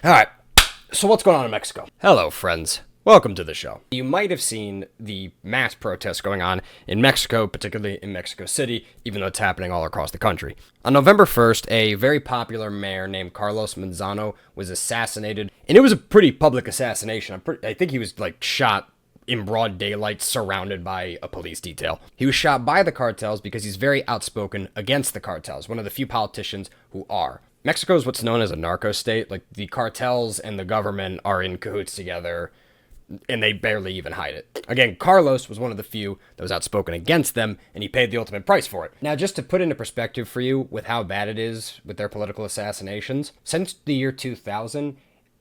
Alright, so what's going on in Mexico? Hello, friends. Welcome to the show. You might have seen the mass protests going on in Mexico, particularly in Mexico City, even though it's happening all across the country. On November 1st, a very popular mayor named Carlos Manzano was assassinated, and it was a pretty public assassination. I think he was, shot in broad daylight, surrounded by a police detail. He was shot by the cartels because he's very outspoken against the cartels, one of the few politicians who are. Mexico is what's known as a narco state. Like, the cartels and the government are in cahoots together, and they barely even hide it. Again, Carlos was one of the few that was outspoken against them, and he paid the ultimate price for it. Now, just to put into perspective for you with how bad it is with their political assassinations, since the year 2000,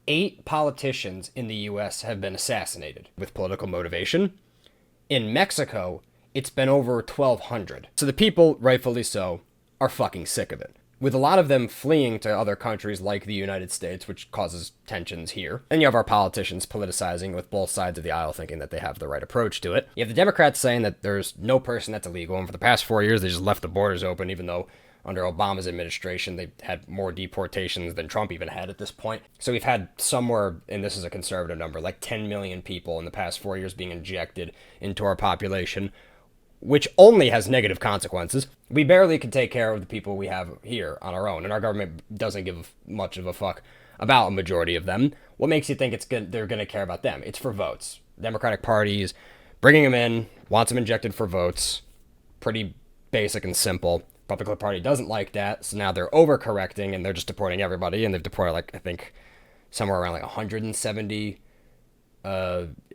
8 politicians in the U.S. have been assassinated with political motivation. In Mexico, it's been over 1,200. So the people, rightfully so, are fucking sick of it, with a lot of them fleeing to other countries like the United States, which causes tensions here. And you have our politicians politicizing with both sides of the aisle, thinking that they have the right approach to it. You have the Democrats saying that there's no person that's illegal, and for the past 4 years, they just left the borders open, even though under Obama's administration, they had more deportations than Trump even had at this point. So we've had somewhere, and this is a conservative number, like 10 million people in the past 4 years being injected into our population, which only has negative consequences. We barely can take care of the people we have here on our own, and our government doesn't give much of a fuck about a majority of them. What makes you think they're going to care about them? It's for votes. Democratic parties bringing them in, wants them injected for votes. Pretty basic and simple. Republican Party doesn't like that, so now they're overcorrecting, and they're just deporting everybody, and they've deported, I think, somewhere around 170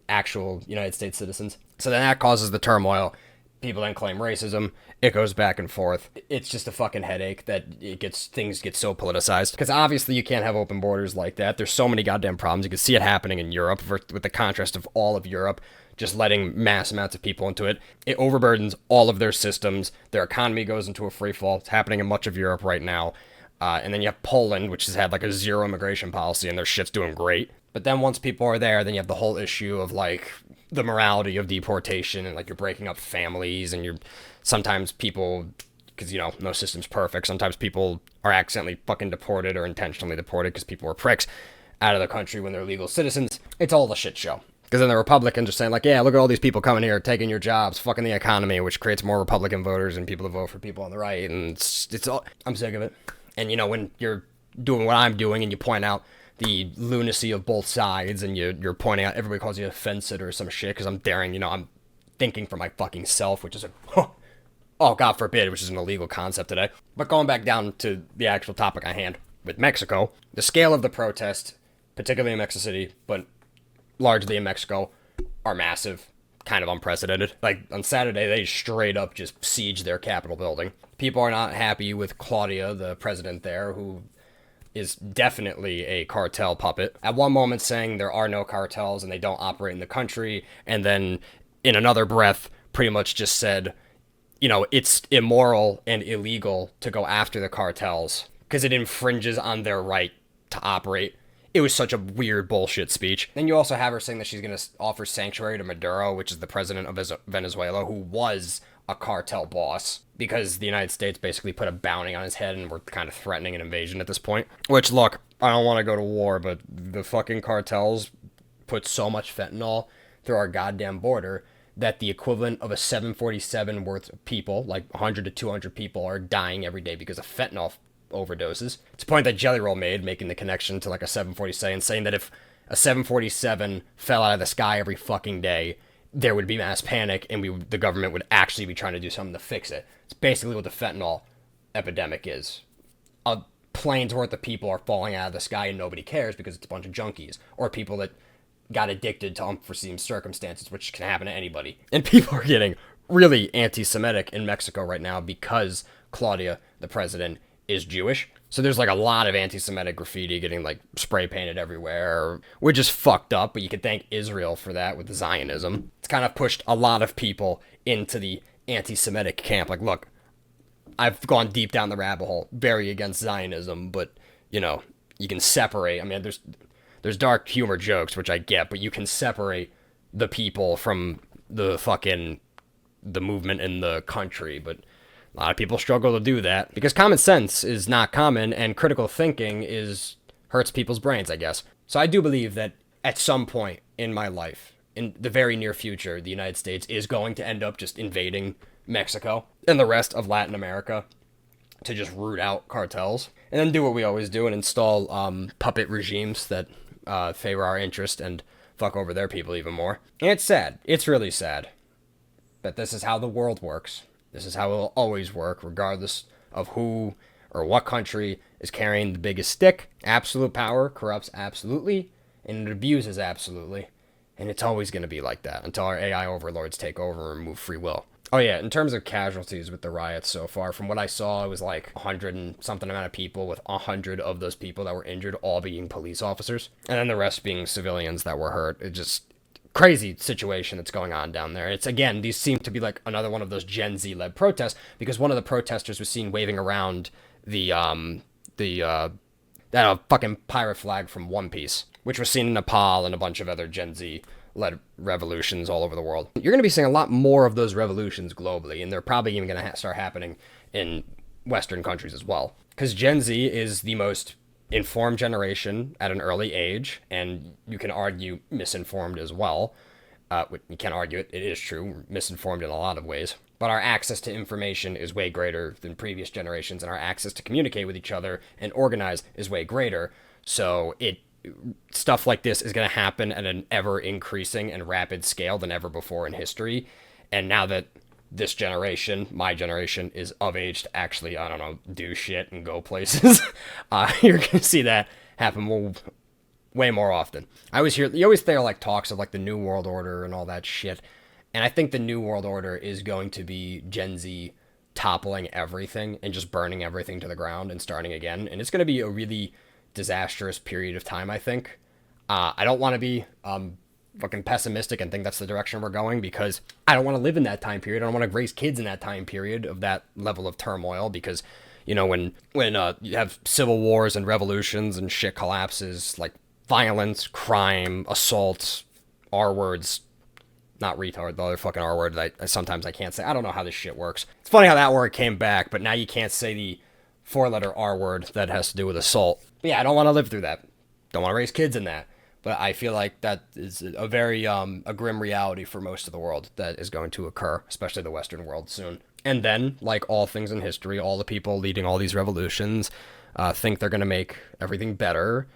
actual United States citizens. So then that causes the turmoil. People then claim racism. It goes back and forth. It's just a fucking headache that things get so politicized. Because obviously you can't have open borders like that. There's so many goddamn problems. You can see it happening in Europe with the contrast of all of Europe just letting mass amounts of people into it. It overburdens all of their systems. Their economy goes into a free fall. It's happening in much of Europe right now. And then you have Poland, which has had a zero immigration policy, and their shit's doing great. But then once people are there, then you have the whole issue of the morality of deportation, and you're breaking up families, and sometimes people, because no system's perfect, sometimes people are accidentally fucking deported or intentionally deported because people were pricks out of the country when they're legal citizens. It's all a shit show. Because then the Republicans are saying, yeah, look at all these people coming here, taking your jobs, fucking the economy, which creates more Republican voters and people to vote for people on the right, and it's all, I'm sick of it. And when you're doing what I'm doing and you point out the lunacy of both sides, and you're pointing out, everybody calls you a fence sitter or some shit, because I'm daring, I'm thinking for my fucking self, which is oh, God forbid, which is an illegal concept today. But going back down to the actual topic at hand, with Mexico, the scale of the protest, particularly in Mexico City, but largely in Mexico, are massive, kind of unprecedented. On Saturday, they straight up just sieged their Capitol building. People are not happy with Claudia, the president there, who is definitely a cartel puppet. At one moment saying there are no cartels and they don't operate in the country, and then in another breath pretty much just said, it's immoral and illegal to go after the cartels because it infringes on their right to operate. It was such a weird bullshit speech. Then you also have her saying that she's going to offer sanctuary to Maduro, which is the president of Venezuela, who was a cartel boss, because the United States basically put a bounty on his head and were kind of threatening an invasion at this point. Which, look, I don't want to go to war, but the fucking cartels put so much fentanyl through our goddamn border that the equivalent of a 747 worth of people, 100 to 200 people, are dying every day because of fentanyl overdoses. It's a point that Jelly Roll made, making the connection to a 747, saying that if a 747 fell out of the sky every fucking day, there would be mass panic, and the government would actually be trying to do something to fix it. It's basically what the fentanyl epidemic is. A plane's worth of people are falling out of the sky and nobody cares because it's a bunch of junkies, or people that got addicted to unforeseen circumstances, which can happen to anybody. And people are getting really anti-Semitic in Mexico right now because Claudia, the president, is Jewish. So there's a lot of anti-Semitic graffiti getting spray painted everywhere, which is fucked up, but you could thank Israel for that with Zionism. It's kind of pushed a lot of people into the anti-Semitic camp. Look, I've gone deep down the rabbit hole, very against Zionism, but you can separate. I mean, there's dark humor jokes, which I get, but you can separate the people from the movement in the country, but a lot of people struggle to do that because common sense is not common, and critical thinking is hurts people's brains, I guess. So I do believe that at some point in my life, in the very near future, the United States is going to end up just invading Mexico and the rest of Latin America to just root out cartels, and then do what we always do and install puppet regimes that favor our interest and fuck over their people even more. And it's sad. It's really sad. But this is how the world works. This is how it will always work, regardless of who or what country is carrying the biggest stick. Absolute power corrupts absolutely, and it abuses absolutely. And it's always going to be like that until our AI overlords take over and remove free will. Oh yeah, in terms of casualties with the riots so far, from what I saw, it was like 100 and something amount of people, with 100 of those people that were injured all being police officers, and then the rest being civilians that were hurt. It just crazy situation that's going on down there. It's, again, these seem to be like another one of those Gen Z led protests, because one of the protesters was seen waving around that fucking pirate flag from One Piece, which was seen in Nepal and a bunch of other Gen Z led revolutions all over the world. You're going to be seeing a lot more of those revolutions globally, and they're probably even going to start happening in Western countries as well. Because Gen Z is the most informed generation at an early age, and you can argue misinformed as well. You can't argue it. It is true. We're misinformed in a lot of ways. But our access to information is way greater than previous generations, and our access to communicate with each other and organize is way greater. So stuff like this is going to happen at an ever increasing and rapid scale than ever before in history. And now that this generation, my generation, is of age to actually, I don't know, do shit and go places, you're going to see that happen way more often. You always hear like talks of like the New World Order and all that shit. And I think the New World Order is going to be Gen Z toppling everything and just burning everything to the ground and starting again. And it's going to be a really disastrous period of time, I think. I don't want to be fucking pessimistic and think that's the direction we're going, because I don't want to live in that time period. I don't want to raise kids in that time period of that level of turmoil, because, you know, when you have civil wars and revolutions and shit collapses, like violence, crime, assault, R words, not retard, the other fucking R word that I sometimes I can't say. I don't know how this shit works. It's funny how that word came back, but now you can't say the 4-letter R word that has to do with assault. But yeah, I don't want to live through that. Don't want to raise kids in that. But I feel like that is a very a grim reality for most of the world that is going to occur, especially the Western world soon. And then, like all things in history, all the people leading all these revolutions think they're going to make everything better.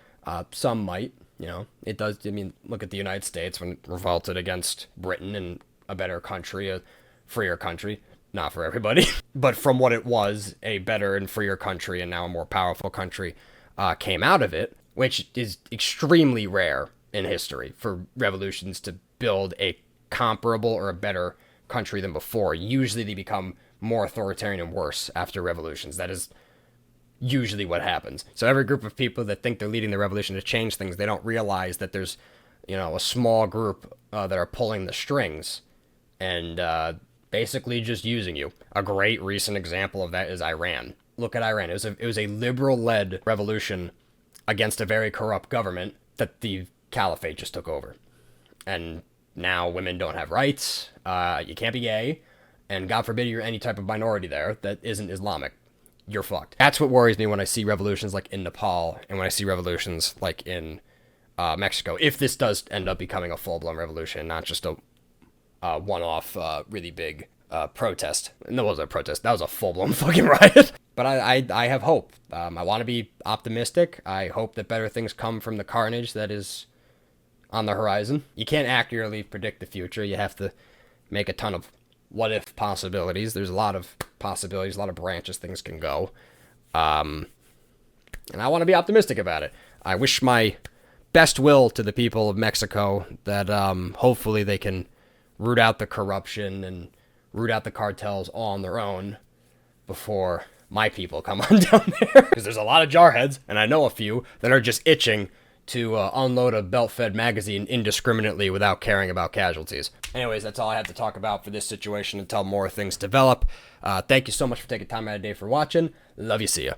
Some might, you know. It does. I mean, look at the United States when it revolted against Britain and a better country, a freer country. Not for everybody, but from what it was, a better and freer country and now a more powerful country came out of it, which is extremely rare in history for revolutions to build a comparable or a better country than before. Usually they become more authoritarian and worse after revolutions. That is usually what happens. So every group of people that think they're leading the revolution to change things, they don't realize that there's, you know, a small group that are pulling the strings and basically just using you. A great recent example of that is Iran. Look at Iran. It was a liberal-led revolution against a very corrupt government that the caliphate just took over. And now women don't have rights, you can't be gay, and God forbid you're any type of minority there that isn't Islamic. You're fucked. That's what worries me when I see revolutions like in Nepal and when I see revolutions like in Mexico. If this does end up becoming a full-blown revolution, not just a one-off really big protest. And that wasn't a protest. That was a full-blown fucking riot. But I have hope. I want to be optimistic. I hope that better things come from the carnage that is on the horizon. You can't accurately predict the future. You have to make a ton of what-if possibilities. There's a lot of possibilities, a lot of branches things can go. And I want to be optimistic about it. I wish my best will to the people of Mexico that hopefully they can root out the corruption and root out the cartels all on their own before my people come on down there. Because there's a lot of jarheads, and I know a few, that are just itching to unload a belt-fed magazine indiscriminately without caring about casualties. Anyways, that's all I have to talk about for this situation until more things develop. Thank you so much for taking time out of the day for watching. Love you, see ya.